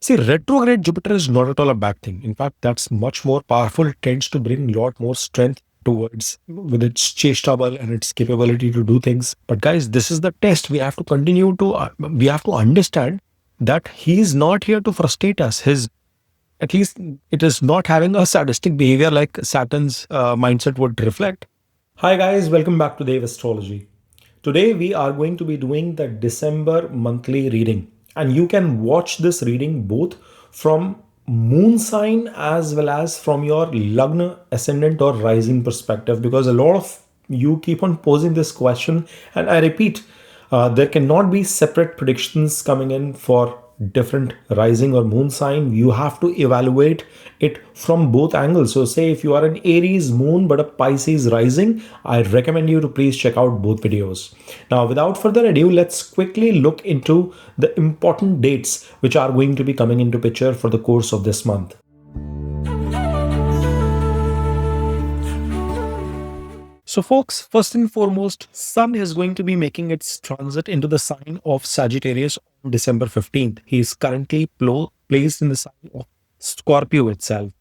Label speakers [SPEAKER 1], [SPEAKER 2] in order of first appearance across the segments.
[SPEAKER 1] See, retrograde Jupiter is not at all a bad thing. In fact, that's much more powerful. It tends to bring a lot more strength towards with its chestable and its capability to do things. But guys, this is the test. We have to continue to we have to understand that he is not here to frustrate us. His at least it is not having a sadistic behavior like Saturn's mindset would reflect. Hi guys, welcome back to Vedic Astrology. Today we are going to be doing the December monthly reading, and you can watch this reading both from moon sign as well as from your lagna, ascendant or rising perspective, because a lot of you keep on posing this question, and I repeat, there cannot be separate predictions coming in for different rising or moon sign. You have to evaluate it from both angles. So say if you are an Aries moon but a Pisces rising, I recommend you to please check out both videos. Now without further ado, let's quickly look into the important dates which are going to be coming into picture for the course of this month. So folks, first and foremost, Sun is going to be making its transit into the sign of Sagittarius on December 15th. He is currently placed in the sign of Scorpio itself.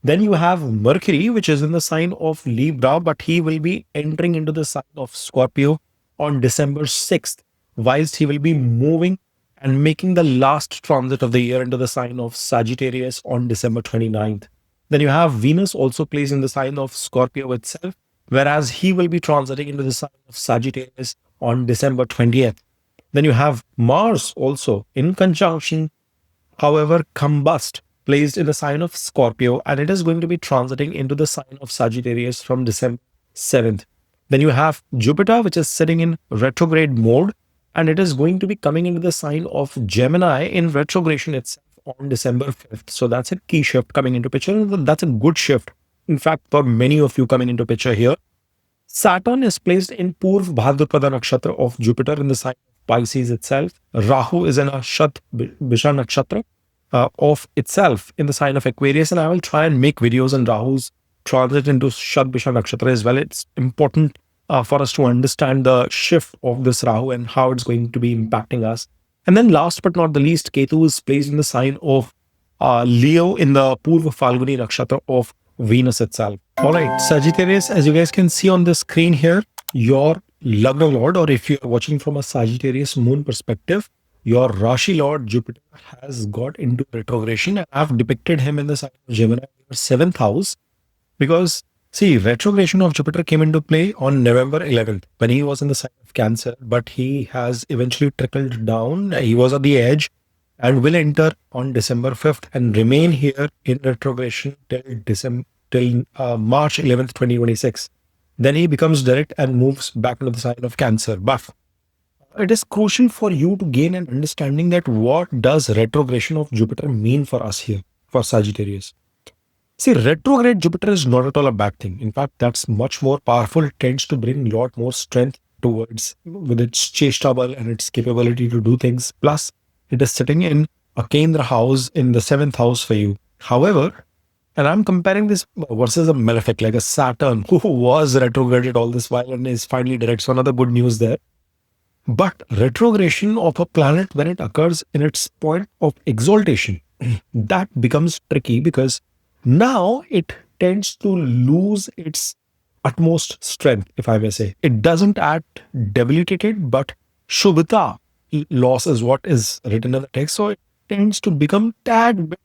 [SPEAKER 1] Then you have Mercury, which is in the sign of Libra, but he will be entering into the sign of Scorpio on December 6th, whilst he will be moving and making the last transit of the year into the sign of Sagittarius on December 29th. Then you have Venus also placed in the sign of Scorpio itself, whereas he will be transiting into the sign of Sagittarius on December 20th. Then you have Mars also in conjunction, however, combust, placed in the sign of Scorpio, and it is going to be transiting into the sign of Sagittarius from December 7th. Then you have Jupiter, which is sitting in retrograde mode, and it is going to be coming into the sign of Gemini in retrogression itself on December 5th. So that's a key shift coming into picture. That's a good shift. In fact, for many of you coming into picture here, Saturn is placed in Purv Bhadrapada Nakshatra of Jupiter in the sign of Pisces itself. Rahu is in a Shat Bisha Nakshatra of itself in the sign of Aquarius. And I will try and make videos on Rahu's transit into Shat Bisha Nakshatra as well. It's important for us to understand the shift of this Rahu and how it's going to be impacting us. And then last but not the least, Ketu is placed in the sign of Leo in the Purva Falguni Nakshatra of Venus itself. All right, Sagittarius, as you guys can see on the screen here, your Lagna Lord, or if you're watching from a Sagittarius moon perspective, your Rashi Lord Jupiter has got into retrogression. I've depicted him in the sign of Gemini, your 7th house, because see, retrogression of Jupiter came into play on November 11th when he was in the sign of Cancer, but he has eventually trickled down. He was at the edge and will enter on December 5th and remain here in retrogression till March 11th, 2026. Then he becomes direct and moves back into the sign of Cancer. But it is crucial for you to gain an understanding that what does retrogression of Jupiter mean for us here, for Sagittarius. See, retrograde Jupiter is not at all a bad thing. In fact, that's much more powerful. It tends to bring a lot more strength towards with its chestable and its capability to do things. Plus, it is sitting in a Kendra house in the 7th house for you. However, and I'm comparing this versus a malefic like a Saturn who was retrograded all this while and is finally direct. So another good news there. But retrogression of a planet when it occurs in its point of exaltation, that becomes tricky because now it tends to lose its utmost strength, if I may say. It doesn't act debilitated, but Shubhita loss is what is written in the text. So it tends to become tad bit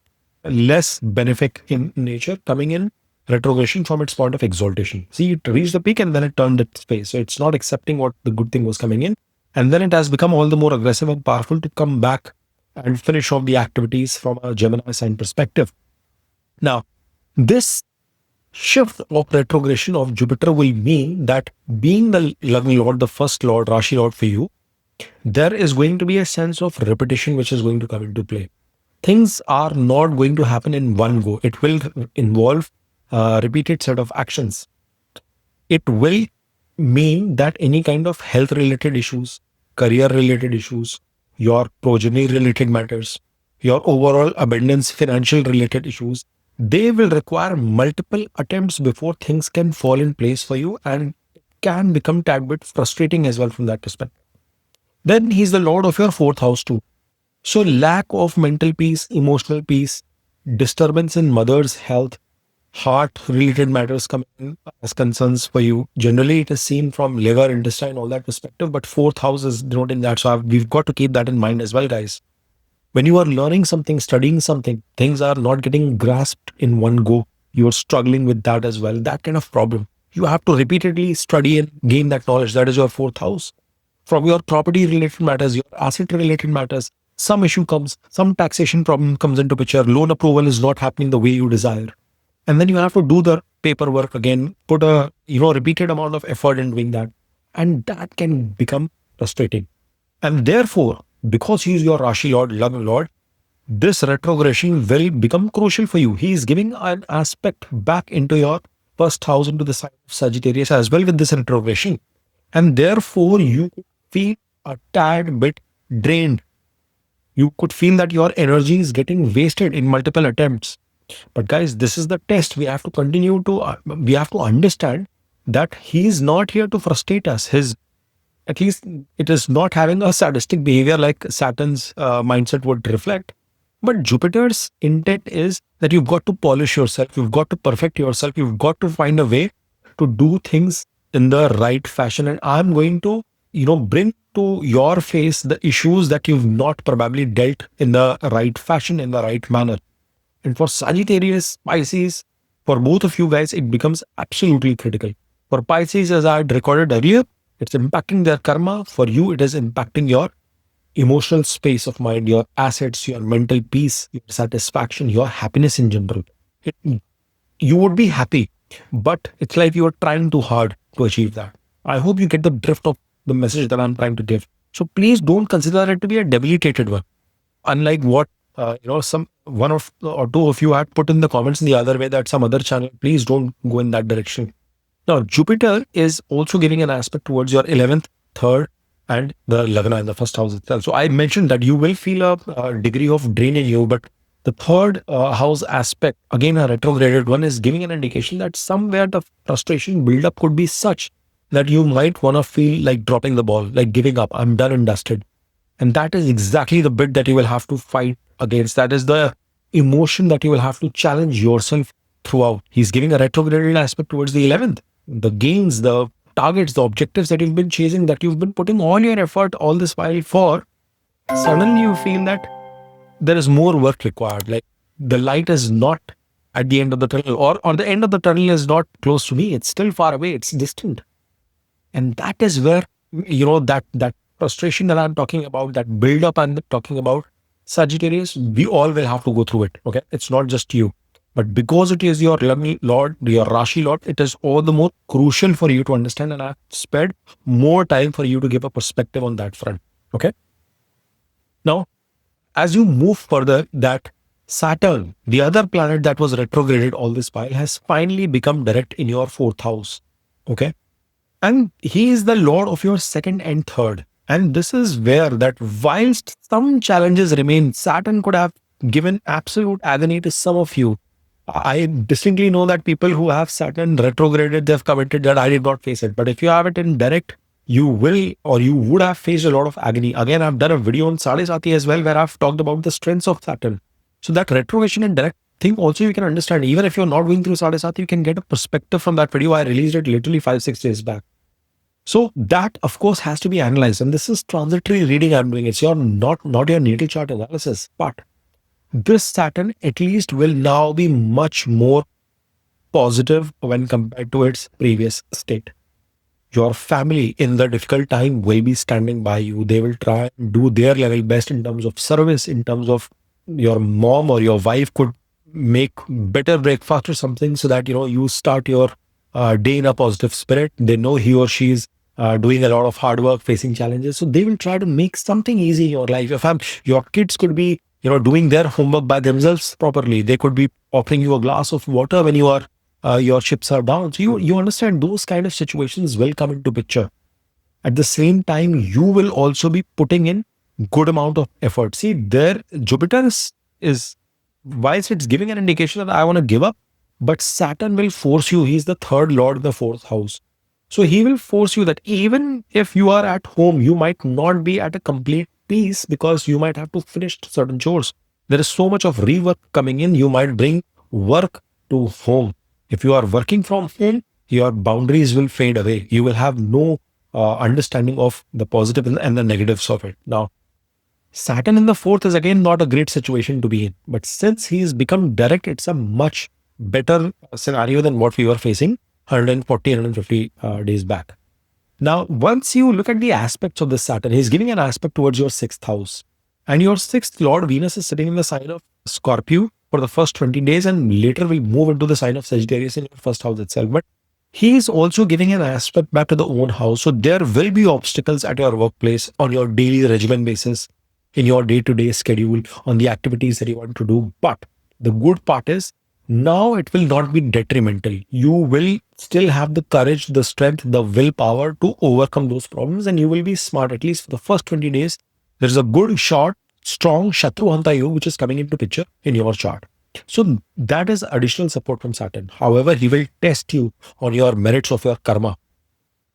[SPEAKER 1] less benefic in nature, coming in retrogression from its point of exaltation. See, it reached the peak and then it turned its face. So it's not accepting what the good thing was coming in. And then it has become all the more aggressive and powerful to come back and finish off the activities from a Gemini sign perspective. Now, this shift of retrogression of Jupiter will mean that being the loving Lord, the first Lord, Rashi Lord for you, there is going to be a sense of repetition which is going to come into play. Things are not going to happen in one go. It will involve a repeated set of actions. It will mean that any kind of health related issues, career related issues, your progeny related matters, your overall abundance, financial related issues, they will require multiple attempts before things can fall in place for you and can become a tad bit frustrating as well from that perspective. Then he's the lord of your 4th house too. So lack of mental peace, emotional peace, disturbance in mother's health, heart related matters come in as concerns for you. Generally, it is seen from liver, intestine, all that perspective, but fourth house is denoting that. So we've got to keep that in mind as well, guys. When you are learning something, studying something, things are not getting grasped in one go. You're struggling with that as well. That kind of problem. You have to repeatedly study and gain that knowledge. That is your fourth house. From your property related matters, your asset related matters, some issue comes, some taxation problem comes into picture. Loan approval is not happening the way you desire. And then you have to do the paperwork again, put a repeated amount of effort in doing that. And that can become frustrating. And therefore, because he is your Rashi Lord, Love Lord, this retrogression will become crucial for you. He is giving an aspect back into your first house, into the sign of Sagittarius as well with this retrogression. And therefore, you could feel a tad bit drained. You could feel that your energy is getting wasted in multiple attempts. But guys, this is the test. We have to continue to, we have to understand that he is not here to frustrate us. His At least it is not having a sadistic behavior like Saturn's mindset would reflect. But Jupiter's intent is that you've got to polish yourself, you've got to perfect yourself, you've got to find a way to do things in the right fashion. And I'm going to, bring to your face the issues that you've not probably dealt in the right fashion, in the right manner. And for Sagittarius, Pisces, for both of you guys, it becomes absolutely critical. For Pisces, as I had recorded earlier, it's impacting their karma. For you, it is impacting your emotional space of mind, your assets, your mental peace, your satisfaction, your happiness in general. It, you would be happy, but it's like you are trying too hard to achieve that. I hope you get the drift of the message that I'm trying to give. So please don't consider it to be a debilitated one. Unlike what some one of or two of you had put in the comments in the other way that some other channel, please don't go in that direction. Now, Jupiter is also giving an aspect towards your 11th, 3rd, and the Lagna in the first house itself. So I mentioned that you will feel a degree of drain in you, but the third house aspect, again a retrograded one, is giving an indication that somewhere the frustration buildup could be such that you might want to feel like dropping the ball, like giving up. I'm done and dusted. And that is exactly the bit that you will have to fight against. That is the emotion that you will have to challenge yourself throughout. He's giving a retrograded aspect towards the 11th. The gains, the targets, the objectives that you've been chasing, that you've been putting all your effort all this while for, suddenly you feel that there is more work required. Like the light is not at the end of the tunnel, or the end of the tunnel is not close to me. It's still far away. It's distant. And that is where, that frustration that I'm talking about, that build up I'm talking about, Sagittarius, we all will have to go through it. Okay. It's not just you. But because it is your Lord, your Rashi Lord, it is all the more crucial for you to understand. And I've spared more time for you to give a perspective on that front. Okay. Now, as you move further, that Saturn, the other planet that was retrograded all this while, has finally become direct in your fourth house. Okay. And he is the Lord of your second and third. And this is where that whilst some challenges remain, Saturn could have given absolute agony to some of you. I distinctly know that people who have Saturn retrograded, they've commented that I did not face it. But if you have it in direct, you will, or you would have faced a lot of agony. Again, I've done a video on Sadesati as well, where I've talked about the strengths of Saturn. So that retrogression and direct thing also you can understand. Even if you're not going through Sadesati, you can get a perspective from that video. I released it literally 5-6 days back. So that, of course, has to be analyzed. And this is transitory reading I'm doing. It's not your natal chart analysis. But this Saturn at least will now be much more positive when compared to its previous state. Your family in the difficult time will be standing by you. They will try and do their level best in terms of service, in terms of your mom or your wife could make better breakfast or something so that, you start your day in a positive spirit. They know he or she is doing a lot of hard work, facing challenges. So they will try to make something easy in your life. Your kids could be, doing their homework by themselves properly. They could be offering you a glass of water when your chips are down. So you understand those kind of situations will come into picture. At the same time, you will also be putting in good amount of effort. See, there Jupiter is whilst it's giving an indication that I want to give up, but Saturn will force you. He's the third lord of the fourth house. So he will force you that even if you are at home, you might not be at a complete peace because you might have to finish certain chores. There is so much of rework coming in. You might bring work to home. If you are working from home, your boundaries will fade away. You will have no understanding of the positive and the negatives of it. Now, Saturn in the fourth is again not a great situation to be in. But since he's become direct, it's a much better scenario than what we were facing 140, 150 days back. Now, once you look at the aspects of the Saturn, he's giving an aspect towards your sixth house. And your sixth Lord Venus is sitting in the sign of Scorpio for the first 20 days, and later we move into the sign of Sagittarius in your first house itself. But he is also giving an aspect back to the own house. So there will be obstacles at your workplace on your daily regimen basis, in your day-to-day schedule, on the activities that you want to do. But the good part is now it will not be detrimental. You will still have the courage, the strength, the willpower to overcome those problems, and you will be smart. At least for the first 20 days, there is a good, short, strong Shatruhanta Yoga which is coming into picture in your chart. So that is additional support from Saturn. However, he will test you on your merits of your karma.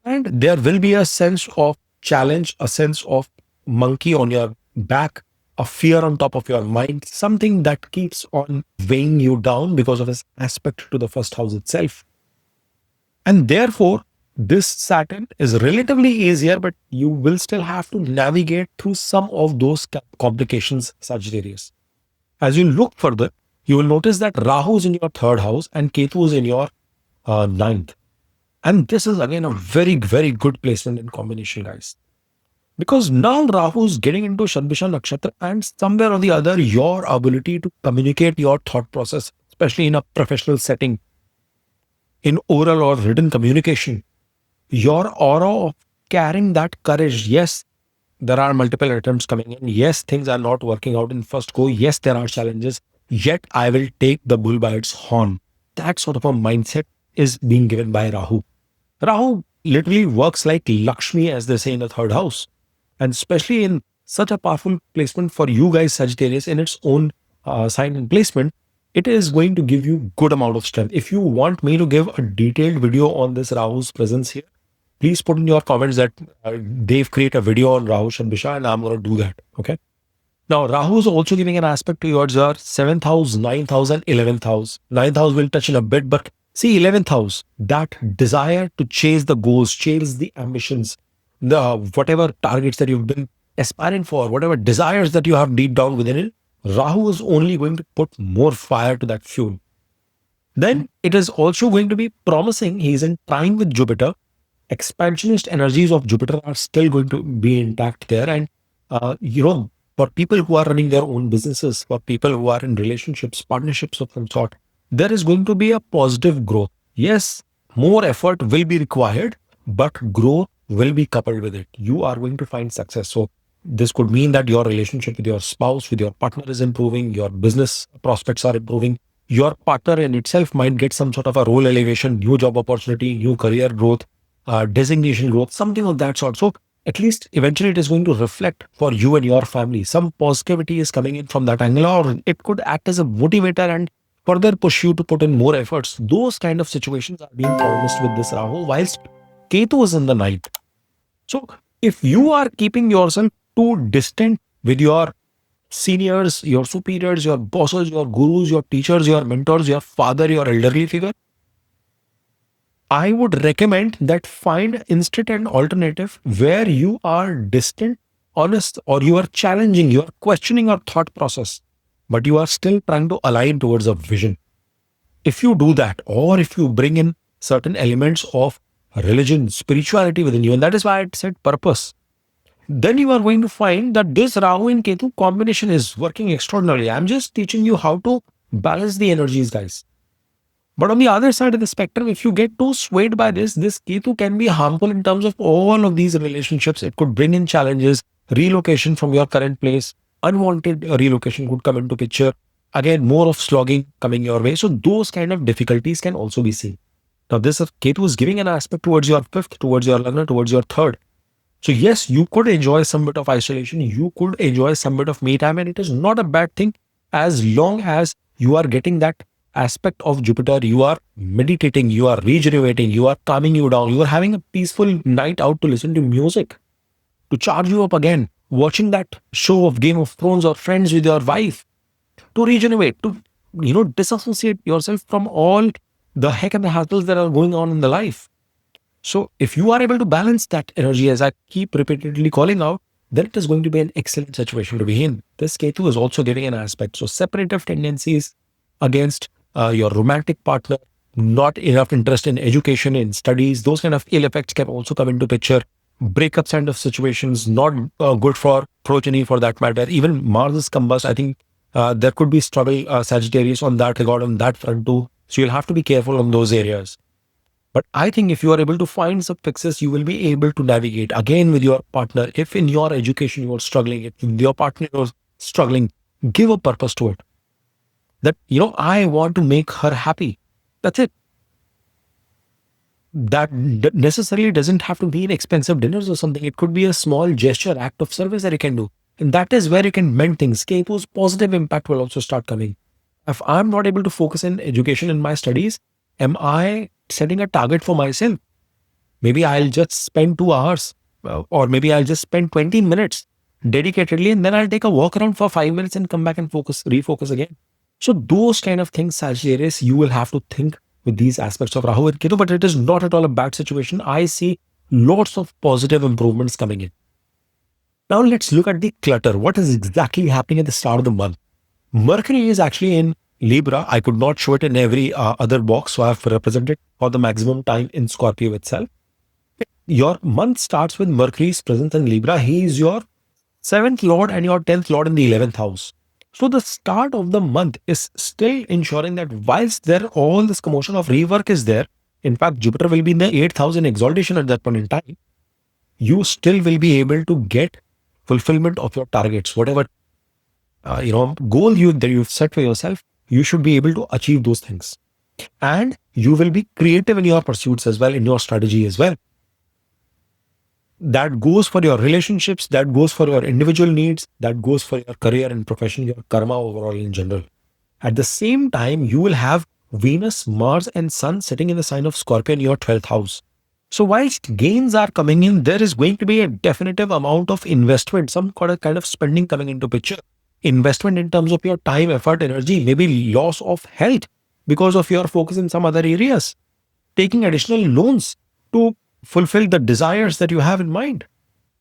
[SPEAKER 1] And there will be a sense of challenge, a sense of monkey on your back, a fear on top of your mind, something that keeps on weighing you down because of its aspect to the first house itself. And therefore, this Saturn is relatively easier, but you will still have to navigate through some of those complications, Sagittarius. As you look further, you will notice that Rahu is in your third house and Ketu is in your ninth. And this is again a very, very good placement in combination, guys. Because now Rahu is getting into Shadbisha Nakshatra, and somewhere or the other, your ability to communicate your thought process, especially in a professional setting, in oral or written communication, your aura of carrying that courage. Yes, there are multiple attempts coming in. Yes, things are not working out in first go. Yes, there are challenges. Yet I will take the bull by its horn. That sort of a mindset is being given by Rahu. Rahu literally works like Lakshmi, as they say, in the third house. And especially in such a powerful placement for you guys, Sagittarius, in its own sign and placement, it is going to give you good amount of strength. If you want me to give a detailed video on this Rahu's presence here, please put in your comments that they've created a video on Rahu Shadbisha, and I'm going to do that. Okay. Now, Rahu is also giving an aspect towards your 7th house, 9th house, and 11th house. 9th house will touch in a bit, but see, 11th house, that desire to chase the goals, chase the ambitions, the whatever targets that you've been aspiring for, whatever desires that you have deep down within it, Rahu is only going to put more fire to that fuel. Then it is also going to be promising. He's in trine with Jupiter. Expansionist energies of Jupiter are still going to be intact there. And, for people who are running their own businesses, for people who are in relationships, partnerships of some sort, there is going to be a positive growth. Yes, more effort will be required, but growth will be coupled with it. You are going to find success. So this could mean that your relationship with your spouse, with your partner is improving, your business prospects are improving. Your partner in itself might get some sort of a role elevation, new job opportunity, new career growth, designation growth, something of that sort. So at least eventually it is going to reflect for you and your family. Some positivity is coming in from that angle, or it could act as a motivator and further push you to put in more efforts. Those kind of situations are being promised with this Rahu, whilst Ketu is in the ninth. So if you are keeping yourself too distant with your seniors, your superiors, your bosses, your gurus, your teachers, your mentors, your father, your elderly figure, I would recommend that find instead an alternative where you are distant, honest, or you are challenging, you are questioning your thought process, but you are still trying to align towards a vision. If you do that, or if you bring in certain elements of religion, spirituality within you, and that is why I said purpose, then you are going to find that this Rahu and Ketu combination is working extraordinarily. I'm just teaching you how to balance the energies, guys. But on the other side of the spectrum, if you get too swayed by this Ketu can be harmful in terms of all of these relationships. It could bring in challenges, relocation from your current place, unwanted relocation could come into picture. Again, more of slogging coming your way. So those kind of difficulties can also be seen. Now, this Ketu is giving an aspect towards your fifth, towards your Lagna, towards your third. So yes, you could enjoy some bit of isolation. You could enjoy some bit of me time, and it is not a bad thing as long as you are getting that aspect of Jupiter. You are meditating, you are regenerating, you are calming you down, you are having a peaceful night out to listen to music, to charge you up again. watching that show of Game of Thrones or Friends with your wife, to regenerate, to disassociate yourself from all the heck and the hassles that are going on in the life. So if you are able to balance that energy, as I keep repeatedly calling out, then it is going to be an excellent situation to be in. This Ketu is also giving an aspect. So separative tendencies against your romantic partner, not enough interest in education, in studies, those kind of ill effects can also come into picture. Breakups kind of situations, not good for progeny for that matter. Even Mars is combust. I think there could be struggle, Sagittarius, on that regard, on that front too. So you'll have to be careful on those areas. But I think if you are able to find some fixes, you will be able to navigate again with your partner. If in your education you are struggling, if with your partner you are struggling, give a purpose to it. That, I want to make her happy. That's it. That necessarily doesn't have to be in expensive dinners or something. It could be a small gesture, act of service that you can do. And that is where you can mend things. Ketu's positive impact will also start coming. If I'm not able to focus in education and my studies, am I setting a target for myself? Maybe I'll just spend 2 hours, or maybe I'll just spend 20 minutes dedicatedly, and then I'll take a walk around for 5 minutes and come back and refocus again. So those kind of things, Sagittarius, you will have to think with these aspects of Rahu and Ketu, but it is not at all a bad situation. I see lots of positive improvements coming in. Now let's look at the clutter. What is exactly happening at the start of the month? Mercury is actually in Libra. I could not show it in every other box, so I have represented for the maximum time in Scorpio itself. Your month starts with Mercury's presence in Libra. He is your 7th lord and your 10th lord in the 11th house. So the start of the month is still ensuring that whilst there all this commotion of rework is there, in fact, Jupiter will be in the 8th house in exaltation at that point in time, you still will be able to get fulfillment of your targets. Whatever goal that you've set for yourself, you should be able to achieve those things. And you will be creative in your pursuits as well, in your strategy as well. That goes for your relationships, that goes for your individual needs, that goes for your career and profession, your karma overall in general. At the same time, you will have Venus, Mars, and Sun sitting in the sign of Scorpio in your 12th house. So whilst gains are coming in, there is going to be a definitive amount of investment, some kind of spending coming into picture. Investment in terms of your time, effort, energy, maybe loss of health because of your focus in some other areas. Taking additional loans to fulfill the desires that you have in mind.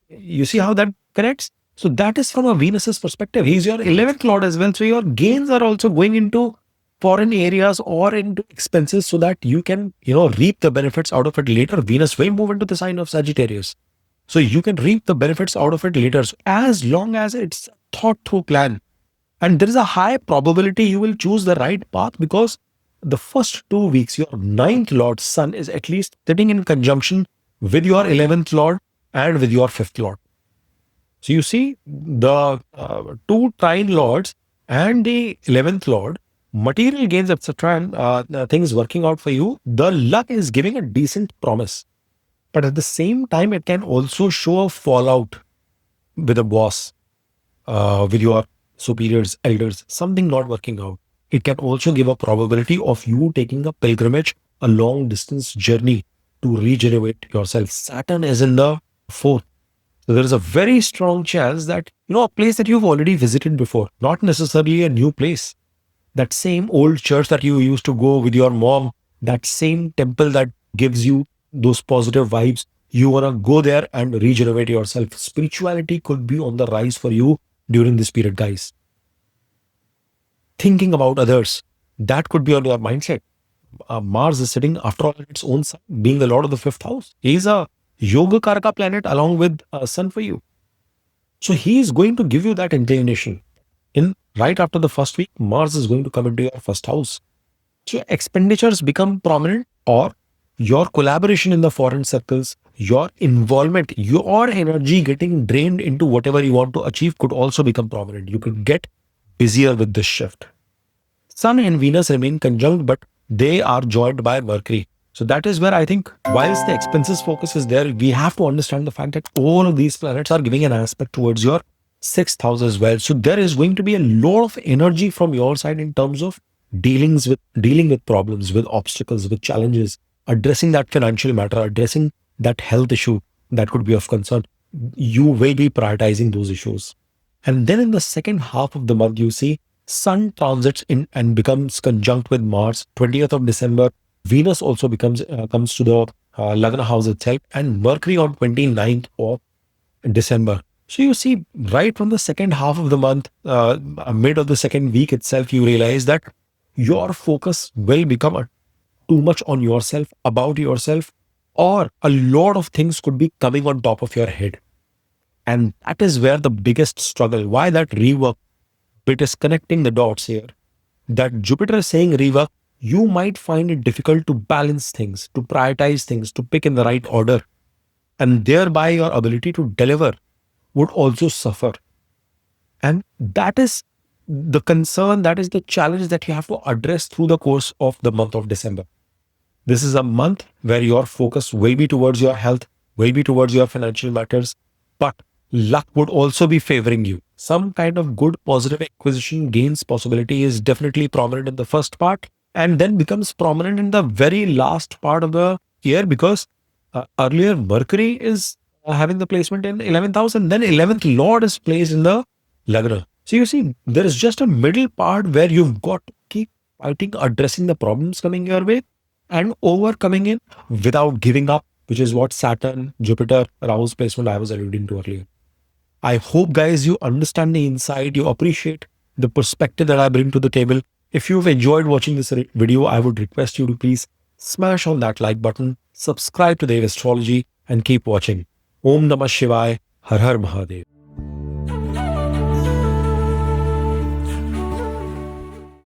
[SPEAKER 1] You see how that connects? So that is from a Venus's perspective. He's your 11th lord as well. So your gains are also going into foreign areas or into expenses so that you can, reap the benefits out of it later. Venus will move into the sign of Sagittarius. So you can reap the benefits out of it later. So as long as it's a thought through plan. And there is a high probability you will choose the right path because the first 2 weeks, your 9th lord Sun is at least sitting in conjunction with your 11th lord and with your 5th lord. So you see the 2 trine lords and the 11th lord, material gains, etc., and things working out for you. The luck is giving a decent promise. But at the same time, it can also show a fallout with a boss, with your superiors, elders, something not working out. It can also give a probability of you taking a pilgrimage, a long distance journey to regenerate yourself. Saturn is in the 4th. So there is a very strong chance that, a place that you've already visited before, not necessarily a new place. That same old church that you used to go with your mom, that same temple that gives you those positive vibes, you want to go there and regenerate yourself. Spirituality could be on the rise for you during this period, guys. Thinking about others, that could be on your mindset. Mars is sitting, after all, in its own sign, being the lord of the 5th house. He is a Yoga Karaka planet along with Sun for you. So he is going to give you that inclination. Right after the first week, Mars is going to come into your first house. So expenditures become prominent, or your collaboration in the foreign circles, your involvement, your energy getting drained into whatever you want to achieve could also become prominent. You could get busier with this shift. Sun and Venus remain conjunct, but they are joined by Mercury. So that is where I think, whilst the expenses focus is there, we have to understand the fact that all of these planets are giving an aspect towards your 6th house as well. So there is going to be a lot of energy from your side in terms of dealing with problems, with obstacles, with challenges, addressing that financial matter, addressing that health issue that could be of concern. you will be prioritizing those issues. And then in the second half of the month, you see Sun transits in and becomes conjunct with Mars. 20th of December, Venus also becomes comes to the Lagna house itself, and Mercury on 29th of December. So you see, right from the second half of the month, mid of the second week itself, you realize that your focus will become too much on yourself, about yourself, or a lot of things could be coming on top of your head. And that is where the biggest struggle, why that rework bit is connecting the dots here. That Jupiter is saying rework, you might find it difficult to balance things, to prioritize things, to pick in the right order. And thereby your ability to deliver would also suffer. And that is the concern, that is the challenge that you have to address through the course of the month of December. This is a month where your focus will be towards your health, will be towards your financial matters, but luck would also be favoring you. Some kind of good positive acquisition gains possibility is definitely prominent in the first part and then becomes prominent in the very last part of the year because earlier Mercury is having the placement in 11th house and then 11th Lord is placed in the Lagna. So you see, there is just a middle part where you've got to keep fighting, addressing the problems coming your way and overcoming it without giving up, which is what Saturn, Jupiter, Rahu's placement I was alluding to earlier. I hope, guys, you understand the insight, you appreciate the perspective that I bring to the table. If you've enjoyed watching this video, I would request you to please smash on that like button, subscribe to Dev Astrology, and keep watching. Om Namah Shivaya, Har Har Mahadev.